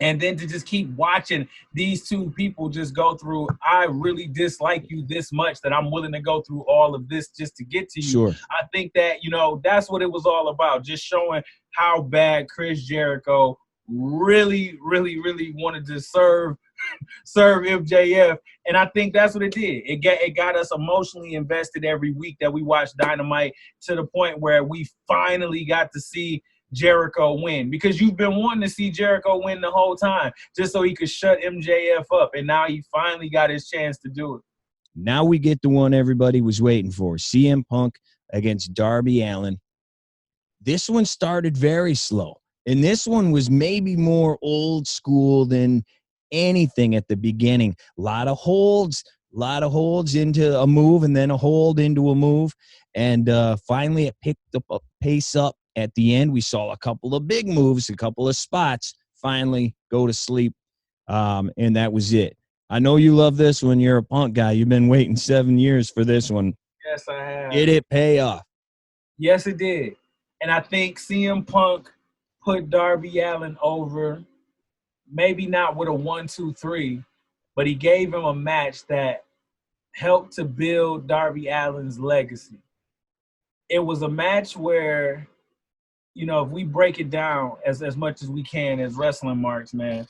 And then to just keep watching these two people just go through, I really dislike you this much that I'm willing to go through all of this just to get to you. Sure. I think that, you know, that's what it was all about, just showing how bad Chris Jericho really, really, really wanted to serve MJF. And I think that's what it did. It got us emotionally invested every week that we watched Dynamite, to the point where we finally got to see Jericho win, because you've been wanting to see Jericho win the whole time just so he could shut MJF up, and now he finally got his chance to do it. Now we get the one everybody was waiting for, CM Punk against Darby Allin. This one started very slow, and this one was maybe more old school than anything at the beginning. A lot of holds into a move, and then a hold into a move, and finally it picked up a pace up. At the end, we saw a couple of big moves, a couple of spots finally go to sleep, and that was it. I know you love this one. You're a Punk guy. You've been waiting 7 years for this one. Yes, I have. Did it pay off? Yes, it did. And I think CM Punk put Darby Allin over, maybe not with a 1, 2, 3, but he gave him a match that helped to build Darby Allin's legacy. It was a match where, you know, if we break it down as much as we can as wrestling marks, man,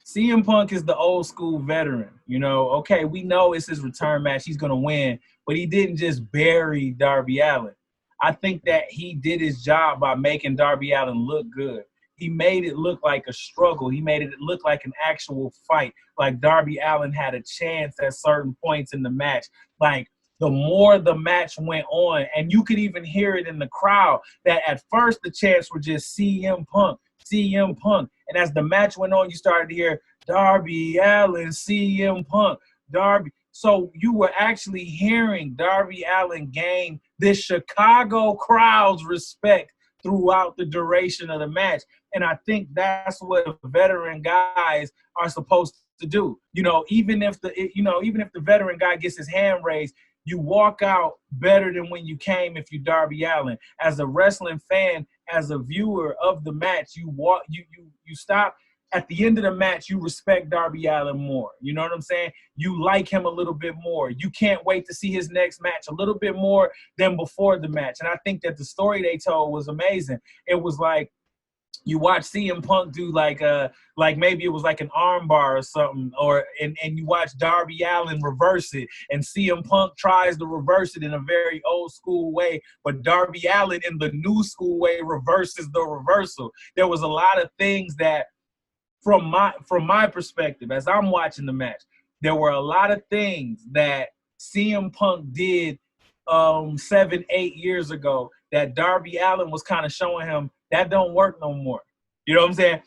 CM Punk is the old school veteran. You know, okay, we know it's his return match. He's going to win, but he didn't just bury Darby Allin. I think that he did his job by making Darby Allin look good. He made it look like a struggle. He made it look like an actual fight, like Darby Allin had a chance at certain points in the match. Like, the more the match went on, and you could even hear it in the crowd, that at first the chants were just CM Punk, CM Punk. And as the match went on, you started to hear Darby Allin, CM Punk, Darby. So you were actually hearing Darby Allin gain this Chicago crowd's respect throughout the duration of the match. And I think that's what veteran guys are supposed to do. You know, even if the veteran guy gets his hand raised, you walk out better than when you came if you Darby Allin. As a wrestling fan, as a viewer of the match, you stop at the end of the match, you respect Darby Allin more. You know what I'm saying? You like him a little bit more. You can't wait to see his next match a little bit more than before the match. And I think that the story they told was amazing. It was like, you watch CM Punk do like maybe it was like an arm bar or something, and you watch Darby Allin reverse it, and CM Punk tries to reverse it in a very old school way, but Darby Allin in the new school way reverses the reversal. There was a lot of things that, from my perspective, as I'm watching the match, there were a lot of things that CM Punk did 7-8 years ago that Darby Allin was kind of showing him that don't work no more. You know what I'm saying?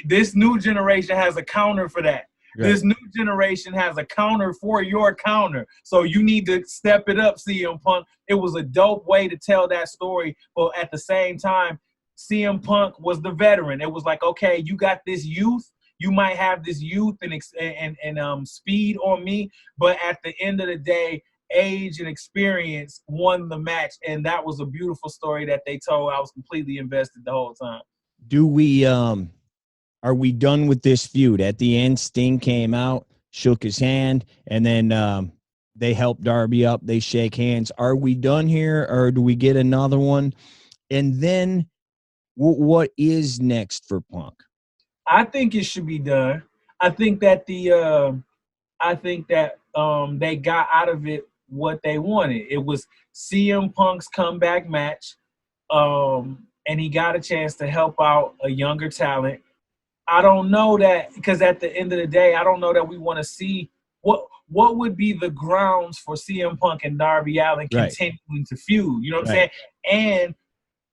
This new generation has a counter for that. Right. This new generation has a counter for your counter. So you need to step it up, CM Punk. It was a dope way to tell that story, but at the same time, CM Punk was the veteran. It was like, okay, you got this youth. You might have this youth and speed on me, but at the end of the day, age and experience won the match, and that was a beautiful story that they told. I was completely invested the whole time. Do we are we done with this feud? At the end, Sting came out, shook his hand, and then they helped Darby up. They shake hands. Are we done here, or do we get another one? And then what is next for Punk? I think it should be done. I think that they got out of it what they wanted. It was CM Punk's comeback match, and he got a chance to help out a younger talent. I don't know that, because at the end of the day, I don't know that we want to see what would be the grounds for CM Punk and Darby Allin continuing to feud. You know what I'm saying? And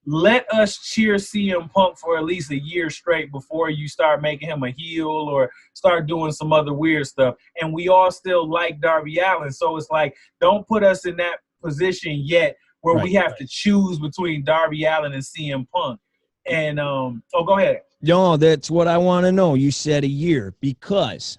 let us cheer CM Punk for at least a year straight before you start making him a heel or start doing some other weird stuff. And we all still like Darby Allin. So it's like, don't put us in that position yet where we have to choose between Darby Allin and CM Punk. And, go ahead. No, that's what I want to know. You said a year because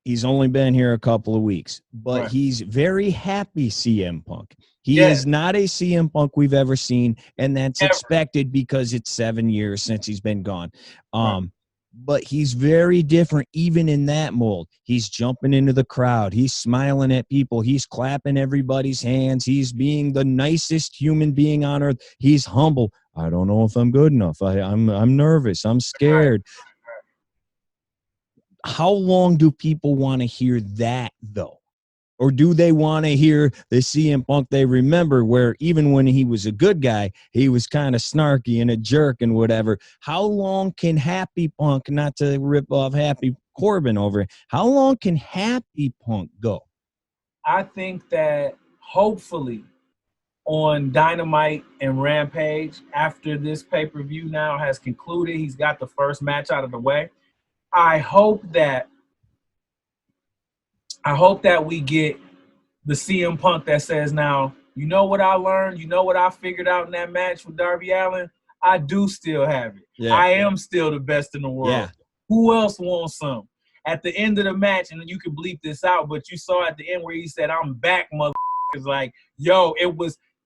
he's only been here a couple of weeks, but he's very happy CM Punk. He is not a CM Punk we've ever seen, and that's expected because it's 7 years since he's been gone. But he's very different even in that mold. He's jumping into the crowd. He's smiling at people. He's clapping everybody's hands. He's being the nicest human being on earth. He's humble. I don't know if I'm good enough. I'm nervous. I'm scared. How long do people want to hear that, though? Or do they want to hear the CM Punk they remember, where even when he was a good guy, he was kind of snarky and a jerk and whatever? How long can Happy Punk, not to rip off Happy Corbin over it, how long can Happy Punk go? I think that hopefully on Dynamite and Rampage, after this pay-per-view now has concluded, he's got the first match out of the way. I hope that we get the CM Punk that says, now, you know what I learned? You know what I figured out in that match with Darby Allin? I do still have it. Yeah. I am still the best in the world. Yeah. Who else wants some? At the end of the match, and you can bleep this out, but you saw at the end where he said, I'm back, motherfuckers. Like, yo,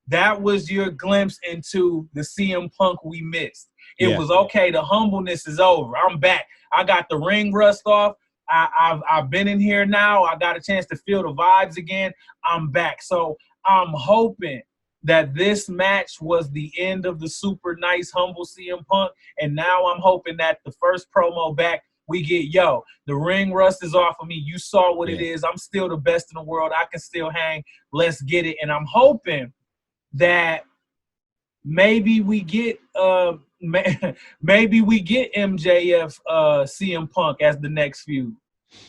that was your glimpse into the CM Punk we missed. It was, okay, the humbleness is over. I'm back. I got the ring rust off. I've been in here now. I got a chance to feel the vibes again. I'm back. So I'm hoping that this match was the end of the super nice, humble CM Punk. And now I'm hoping that the first promo back, we get, yo, the ring rust is off of me. You saw what it is. I'm still the best in the world. I can still hang. Let's get it. And I'm hoping that maybe we get MJF CM Punk as the next feud.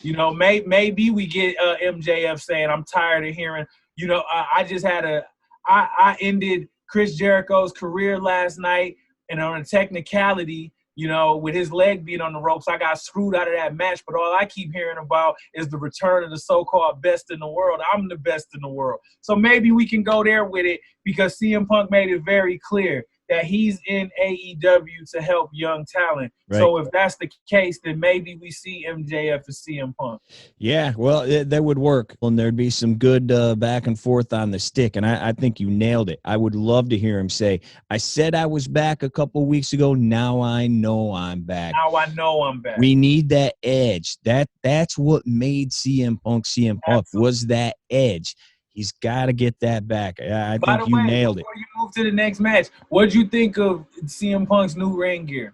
You know, maybe we get MJF saying, I'm tired of hearing, you know, I ended Chris Jericho's career last night, and on a technicality, you know, with his leg being on the ropes, I got screwed out of that match. But all I keep hearing about is the return of the so-called best in the world. I'm the best in the world. So maybe we can go there with it, because CM Punk made it very clear that he's in AEW to help young talent. Right. So if that's the case, then maybe we see MJF and CM Punk. Yeah, well, that would work. And there'd be some good back and forth on the stick. And I think you nailed it. I would love to hear him say, I said I was back a couple weeks ago. Now I know I'm back. Now I know I'm back. We need that edge. That's what made CM Punk CM Punk, was that edge. He's got to get that back. I think you nailed it. Before you move to the next match, what did you think of CM Punk's new ring gear?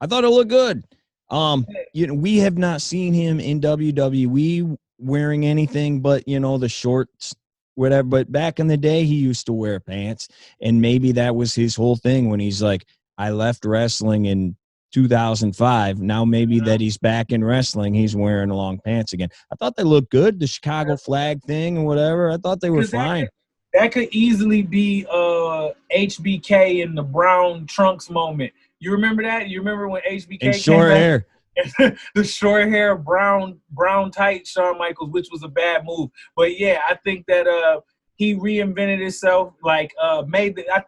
I thought it looked good. We have not seen him in WWE wearing anything but, the shorts, whatever. But back in the day, he used to wear pants, and maybe that was his whole thing when he's like, I left wrestling in 2005. Now maybe that he's back in wrestling, he's wearing long pants again. I thought they looked good. The Chicago flag thing and whatever, I thought they were fine. That could easily be HBK in the brown trunks moment. You remember that? You remember when HBK and short hair? The short hair, brown tight Shawn Michaels, which was a bad move. But yeah, I think that he reinvented himself. I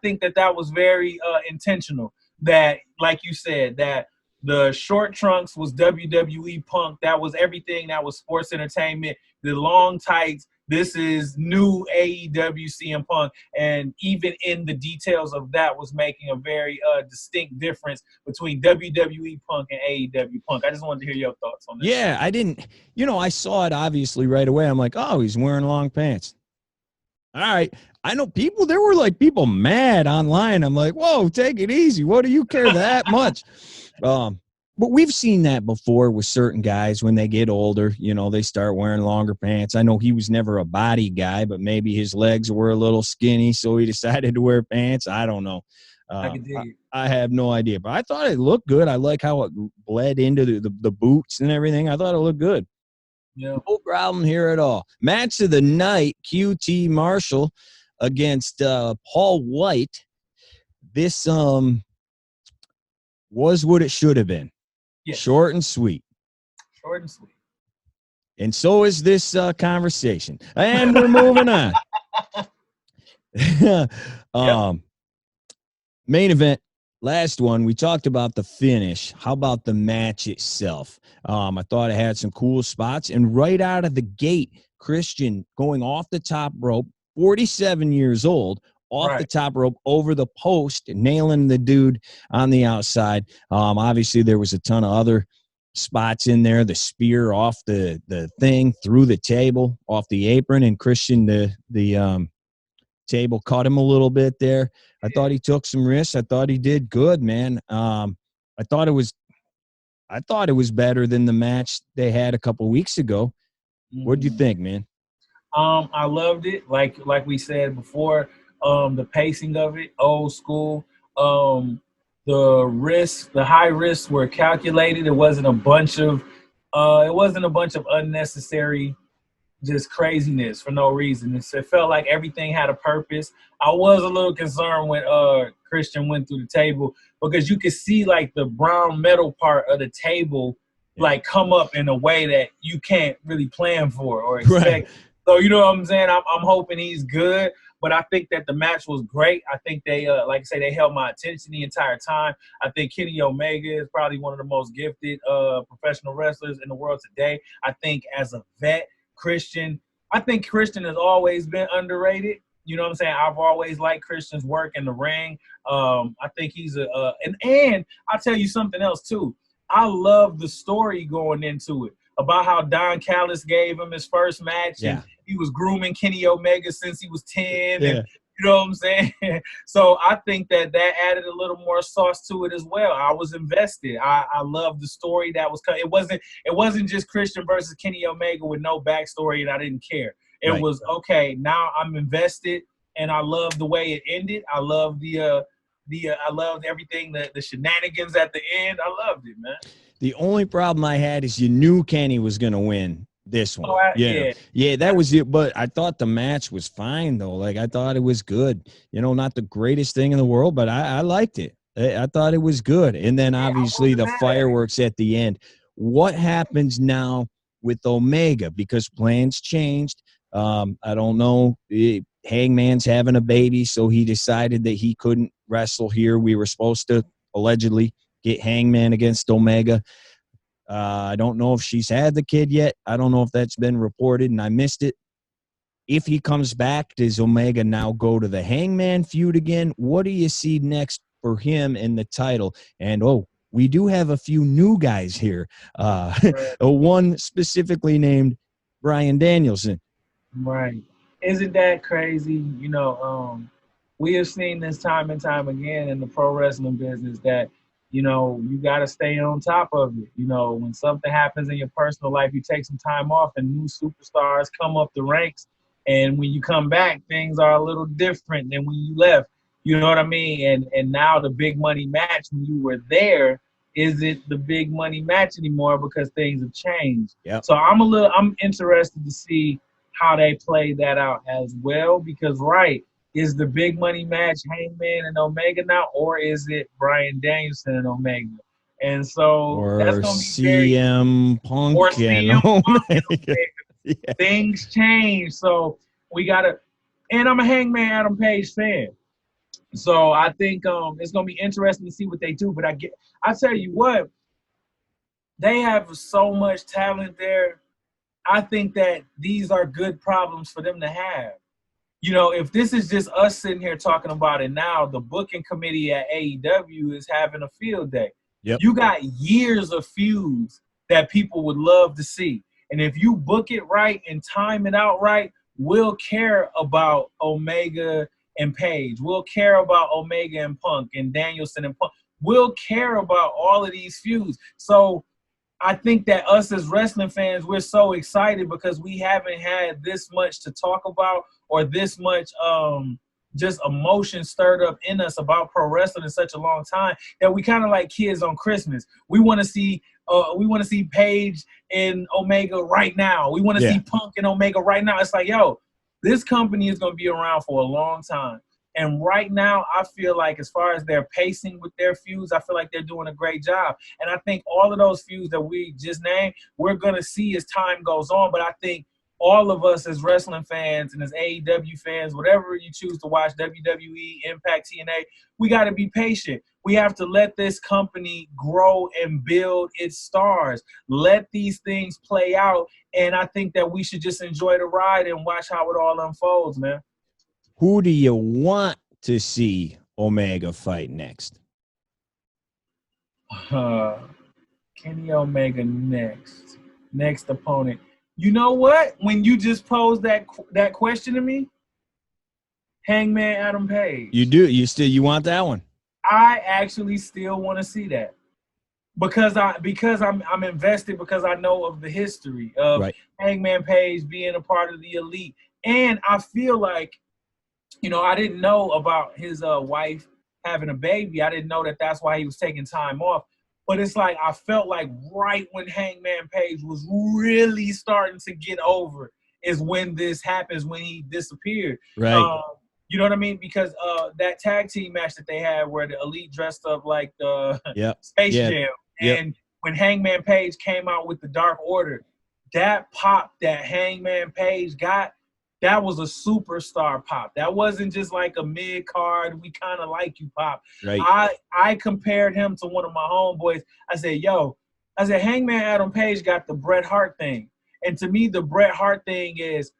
think that was very intentional. That, like you said, that the short trunks was WWE Punk. That was everything. That was sports entertainment. The long tights. This is new AEW CM Punk, and even in the details of that was making a very distinct difference between WWE Punk and AEW Punk. I just wanted to hear your thoughts on this. Yeah, I didn't. I saw it obviously right away. I'm like, oh, he's wearing long pants. All right. I know there were people mad online. I'm like, whoa, take it easy. What do you care that much? But we've seen that before with certain guys when they get older, they start wearing longer pants. I know he was never a body guy, but maybe his legs were a little skinny, so he decided to wear pants. I don't know. I have no idea, but I thought it looked good. I like how it bled into the boots and everything. I thought it looked good. Yeah. No problem here at all. Match of the night, QT Marshall against Paul White. This was what it should have been. Yes. Short and sweet. Short and sweet. And so is this conversation. And we're moving on. Main event, last one. We talked about the finish. How about the match itself? I thought it had some cool spots. And right out of the gate, Christian going off the top rope, 47 years old, off the top rope over the post, nailing the dude on the outside. Obviously, there was a ton of other spots in there. The spear off the thing, through the table, off the apron, and Christian, the table caught him a little bit there. I thought he took some risks. I thought he did good, man. I thought it was better than the match they had a couple weeks ago. What'd you think, man? I loved it. Like we said before, the pacing of it, old school. The high risks were calculated. It wasn't a bunch of unnecessary just craziness for no reason. It felt like everything had a purpose. I was a little concerned when Christian went through the table, because you could see the brown metal part of the table come up in a way that you can't really plan for or expect. Right. So you know what I'm saying? I'm hoping he's good, but I think that the match was great. I think they, like I say, they held my attention the entire time. I think Kenny Omega is probably one of the most gifted professional wrestlers in the world today. I think as a vet, Christian has always been underrated. You know what I'm saying? I've always liked Christian's work in the ring. I think he's and I'll tell you something else too. I love the story going into it about how Don Callis gave him his first match. Yeah. And he was grooming Kenny Omega since he was 10. Yeah. And you know what I'm saying? So I think that added a little more sauce to it as well. I was invested. I love the story that was coming. It wasn't just Christian versus Kenny Omega with no backstory, and I didn't care. It was, okay, now I'm invested, and I love the way it ended. I love I loved everything, the shenanigans at the end. I loved it, man. The only problem I had is you knew Kenny was going to win this one. Yeah, that was it. But I thought the match was fine, though. I thought it was good. Not the greatest thing in the world, but I liked it. I thought it was good. And then obviously the fireworks at the end. What happens now with Omega? Because plans changed. I don't know. Hangman's having a baby, so he decided that he couldn't wrestle here. We were supposed to allegedly get Hangman against Omega. I don't know if she's had the kid yet. I don't know if that's been reported, and I missed it. If he comes back, does Omega now go to the Hangman feud again? What do you see next for him in the title? And, we do have a few new guys here. One specifically named Bryan Danielson. Right. Isn't that crazy? We have seen this time and time again in the pro wrestling business that, you got to stay on top of it. When something happens in your personal life, you take some time off and new superstars come up the ranks. And when you come back, things are a little different than when you left. You know what I mean? And now the big money match when you were there isn't the big money match anymore because things have changed. Yep. So I'm interested to see how they play that out as well, because is the big money match Hangman and Omega now, or is it Bryan Danielson and Omega? And so that's going to be CM Punk or CM Punk and Omega. Yeah. Things change, so we gotta. And I'm a Hangman Adam Page fan, so I think it's gonna be interesting to see what they do. But I tell you what, they have so much talent there. I think that these are good problems for them to have. If this is just us sitting here talking about it now, the booking committee at AEW is having a field day. Yep. You got years of feuds that people would love to see. And if you book it right and time it out right, we'll care about Omega and Page. We'll care about Omega and Punk and Danielson and Punk. We'll care about all of these feuds. So I think that us as wrestling fans, we're so excited because we haven't had this much to talk about or this much just emotion stirred up in us about pro wrestling in such a long time that we kind of like kids on Christmas. We want to see Paige and Omega right now. We want to see Punk and Omega right now. It's like, this company is going to be around for a long time. And right now, I feel like as far as their pacing with their feuds, I feel like they're doing a great job. And I think all of those feuds that we just named, we're going to see as time goes on. But I think all of us as wrestling fans and as AEW fans, whatever you choose to watch, WWE, Impact, TNA, we got to be patient. We have to let this company grow and build its stars. Let these things play out. And I think that we should just enjoy the ride and watch how it all unfolds, man. Who do you want to see Omega fight next? Kenny Omega next opponent. You know what? When you just posed that question to me, Hangman Adam Page. You do. You want that one? I actually still want to see that because I'm invested, because I know of the history of Hangman Page being a part of the Elite, and I feel like, I didn't know about his wife having a baby. I didn't know that that's why he was taking time off. But it's like I felt like right when Hangman Page was really starting to get over is when this happens, when he disappeared. Right. You know what I mean? Because that tag team match that they had where the Elite dressed up like the Space Jam. And when Hangman Page came out with the Dark Order, that pop that Hangman Page got, that was a superstar pop. That wasn't just like a mid-card, we kind of like you pop. Right. I compared him to one of my homeboys. I said, Hangman Adam Page got the Bret Hart thing. And to me, the Bret Hart thing is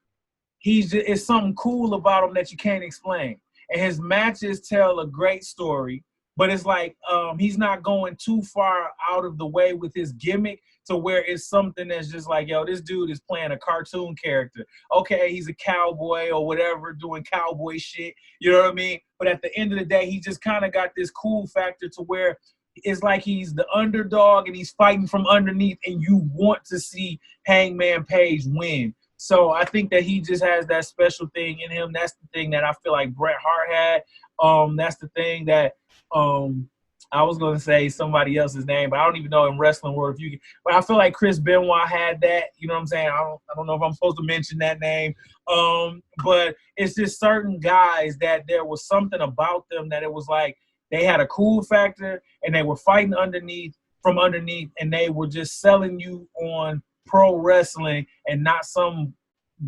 it's something cool about him that you can't explain. And his matches tell a great story, but it's like he's not going too far out of the way with his gimmick to where it's something that's just like, this dude is playing a cartoon character. Okay, he's a cowboy or whatever, doing cowboy shit. You know what I mean? But at the end of the day, he just kind of got this cool factor to where it's like he's the underdog and he's fighting from underneath, and you want to see Hangman Page win. So I think that he just has that special thing in him. That's the thing that I feel like Bret Hart had. That's the thing that I was going to say somebody else's name, but I don't even know in wrestling world but I feel like Chris Benoit had that. You know what I'm saying? I don't know if I'm supposed to mention that name. But it's just certain guys that there was something about them that it was like they had a cool factor and they were fighting from underneath, and they were just selling you on pro wrestling and not some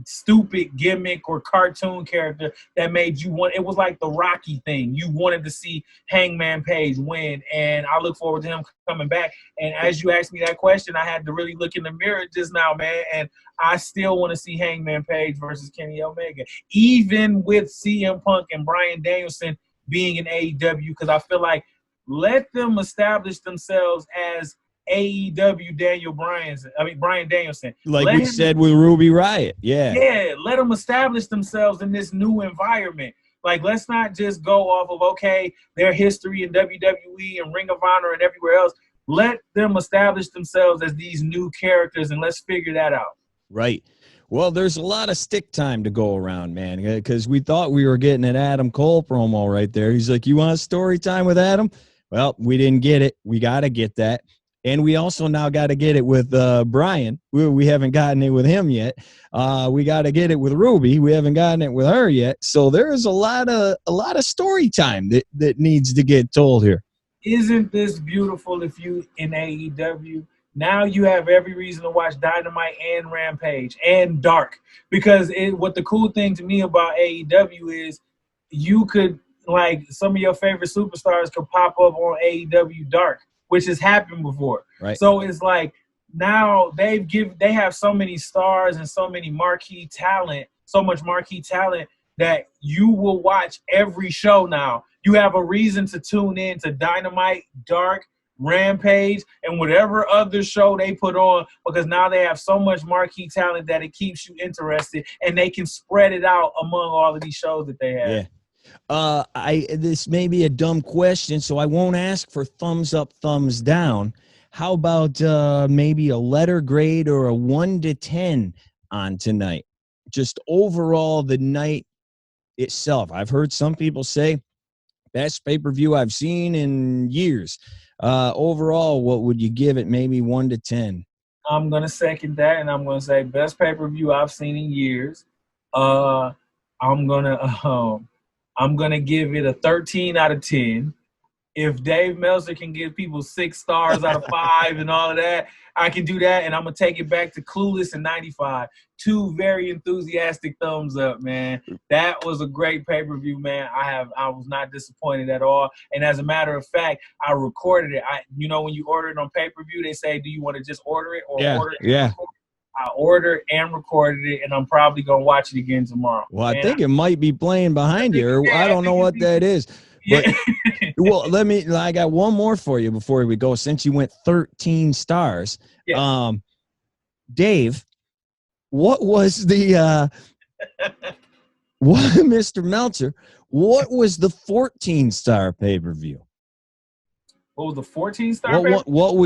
stupid gimmick or cartoon character that made you want. It was like the Rocky thing. You wanted to see Hangman Page win, and I look forward to him coming back. And as you asked me that question, I had to really look in the mirror just now, man. And I still want to see Hangman Page versus Kenny Omega, even with CM Punk and Bryan Danielson being in AEW, because I feel like let them establish themselves as AEW Bryan Danielson. Like we said with Ruby Riott. Yeah, let them establish themselves in this new environment. Like, let's not just go off of, okay, their history in WWE and Ring of Honor and everywhere else. Let them establish themselves as these new characters, and let's figure that out. Right. Well, there's a lot of stick time to go around, man, because we thought we were getting an Adam Cole promo right there. He's like, you want story time with Adam? Well, we didn't get it. We got to get that. And we also now got to get it with Bryan. We haven't gotten it with him yet. We got to get it with Ruby. We haven't gotten it with her yet. So there is a lot of story time that needs to get told here. Isn't this beautiful? If you in AEW, now you have every reason to watch Dynamite and Rampage and Dark, because what the cool thing to me about AEW is you could, like, some of your favorite superstars could pop up on AEW Dark, which has happened before. Right. So it's like now they have so many stars and so many marquee talent, so much marquee talent that you will watch every show now. You have a reason to tune in to Dynamite, Dark, Rampage, and whatever other show they put on, because now they have so much marquee talent that it keeps you interested, and they can spread it out among all of these shows that they have. Yeah. This may be a dumb question, so I won't ask for thumbs up, thumbs down. How about maybe a letter grade or a 1 to 10 on tonight? Just overall, the night itself. I've heard some people say best pay-per-view I've seen in years. Overall, what would you give it? Maybe 1 to 10. I'm going to second that, and I'm going to say best pay-per-view I've seen in years. I'm going to give it a 13 out of 10. If Dave Meltzer can give people 6 stars out of 5 and all of that, I can do that, and I'm going to take it back to Clueless in 95. 2 very enthusiastic thumbs up, man. That was a great pay-per-view, man. I was not disappointed at all. And as a matter of fact, I recorded it. When you order it on pay-per-view, they say, do you want to just order it or order it? Yeah. I ordered and recorded it, and I'm probably going to watch it again tomorrow. Well, I think it might be playing behind you, or I don't know what that is. But, well, I got one more for you before we go, since you went 13 stars. Yeah. Dave, what was the Mr. Meltzer, what was the 14-star pay-per-view? What was the 14-star? What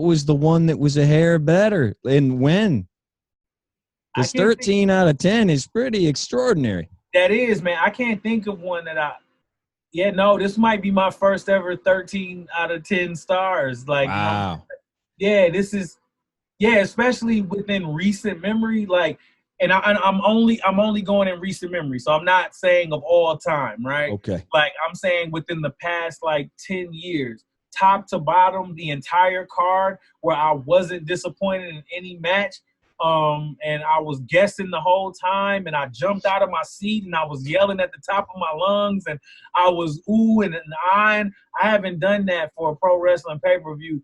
was the one that was a hair better, and when? Because 13 out of 10 is pretty extraordinary. That is, man. I can't think of one that this might be my first ever 13 out of 10 stars. Like, wow. Especially within recent memory. Like, and I'm only going in recent memory, so I'm not saying of all time, right? Okay. Like, I'm saying within the past 10 years, top to bottom, the entire card, where I wasn't disappointed in any match. And I was guessing the whole time, and I jumped out of my seat, and I was yelling at the top of my lungs, and I was oohing and eyeing. I haven't done that for a pro wrestling pay-per-view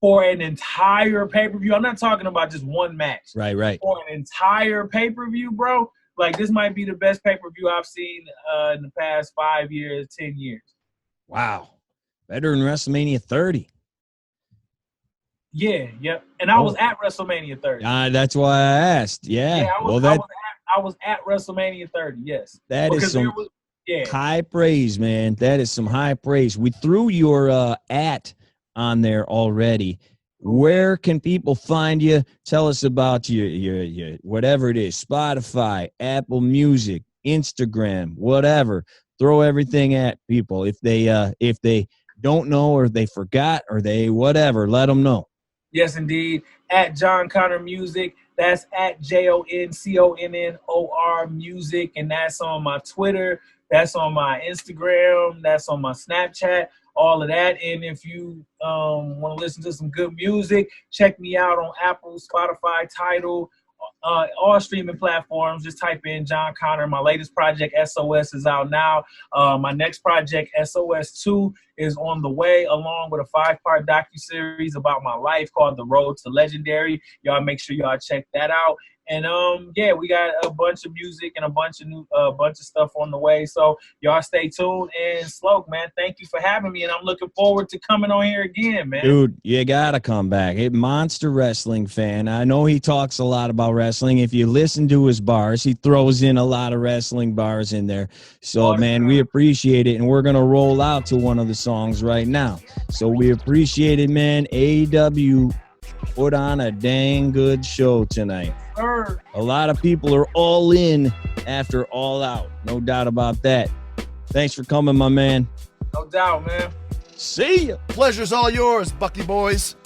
for an entire pay-per-view. I'm not talking about just one match. Right. For an entire pay-per-view, bro. Like, this might be the best pay-per-view I've seen in the past 5 years, 10 years. Wow. Better than WrestleMania 30. Yeah, yep. And I was at WrestleMania 30. That's why I asked. Yeah. I was at WrestleMania 30, yes. That is some high praise, man. That is some high praise. We threw your @ on there already. Where can people find you? Tell us about your whatever it is, Spotify, Apple Music, Instagram, whatever. Throw everything at people. If they don't know, or they forgot, or they whatever, let them know. Yes, indeed. At John Connor Music. That's at JONCONNOR Music. And that's on my Twitter. That's on my Instagram. That's on my Snapchat. All of that. And if you want to listen to some good music, check me out on Apple, Spotify, Tidal, all streaming platforms. Just type in John Connor. My latest project, SOS, is out now. My next project, SOS 2, is on the way, along with a 5-part docuseries about my life called The Road to Legendary. Y'all make sure y'all check that out. And yeah, we got a bunch of music and a bunch of stuff on the way. So y'all stay tuned. And Sloke, man, thank you for having me. And I'm looking forward to coming on here again, man. Dude, you gotta come back. Hey, monster wrestling fan. I know he talks a lot about wrestling. If you listen to his bars, he throws in a lot of wrestling bars in there. So, man, we appreciate it. And we're gonna roll out to one of the songs right now. So we appreciate it, man. AEW put on a dang good show tonight. A lot of people are all in after All Out. No doubt about that. Thanks for coming, my man. No doubt, man. See ya. Pleasure's all yours, Bucky boys.